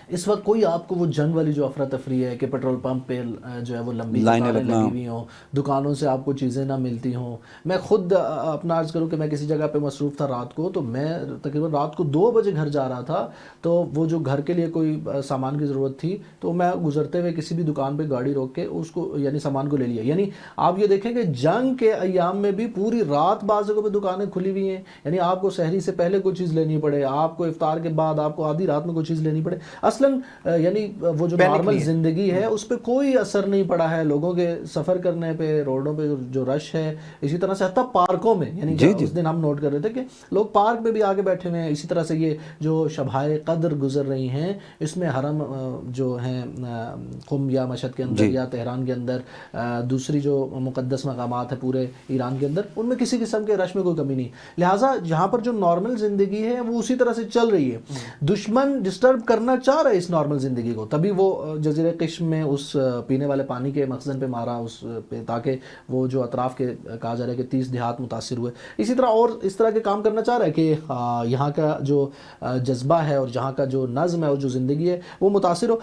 اس وقت کوئی آپ کو وہ جنگ والی جو افراتفری ہے کہ پیٹرول پمپ پہ جو ہے وہ لمبی لائنیں قطاریں لگنا. لگی ہوئی ہوں، دکانوں سے آپ کو چیزیں نہ ملتی ہوں. میں خود اپنا عرض کروں کہ میں کسی جگہ پہ مصروف تھا رات کو، تو میں تقریباً رات کو 2 بجے گھر جا رہا تھا، تو وہ جو گھر کے لیے کوئی سامان کی ضرورت تھی تو میں گزرتے ہوئے کسی بھی دکان پہ گاڑی روک کے اس کو یعنی سامان کو لے لیا. یعنی آپ یہ دیکھیں کہ جنگ کے ایام میں بھی پوری رات بعض جگہوں پہ دکانیں کھلی ہوئی ہیں. یعنی آپ کو سحری سے پہلے کوئی چیز لینی پڑے، آپ کو افطار کے بعد آپ کو آدھی رات میں کوئی چیز لینی پڑے. اصلاً یعنی وہ جو پینک نارمل نہیں ہے. زندگی ہے اس پہ کوئی اثر نہیں پڑا ہے لوگوں کے سفر کرنے پہ، روڈوں پہ جو رش ہے. اسی طرح سے حتیٰ پارکوں میں، یعنی جی جی اس دن ہم نوٹ کر رہے تھے کہ لوگ پارک میں بھی آگے بیٹھے ہوئے ہیں. اسی طرح سے یہ جو شبائے قدر گزر رہی ہیں اس میں حرم جو ہیں قم یا مشہد کے اندر جی. یا تہران کے اندر، دوسری جو مقدس مقامات ہیں پورے ایران کے اندر، ان میں کسی قسم کے رش میں کوئی کمی نہیں. لہٰذا جہاں پر جو نارمل زندگی ہے وہ اسی طرح سے چل رہی ہے. دشمن ڈسٹرب کرنا چاہ رہا ہے اس نارمل زندگی کو، تبھی وہ جزیرہ قشم میں اس پینے والے پانی کے مخزن پہ مارا اس پہ، تاکہ وہ جو اطراف کے کہا جا رہا ہے کہ 30 دیہات متاثر ہوئے. اسی طرح اور اس طرح کے کام کرنا چاہ رہا ہے کہ یہاں کا جو جذبہ ہے اور جہاں کا جو نظم ہے اور جو زندگی ہے وہ متاثر ہو.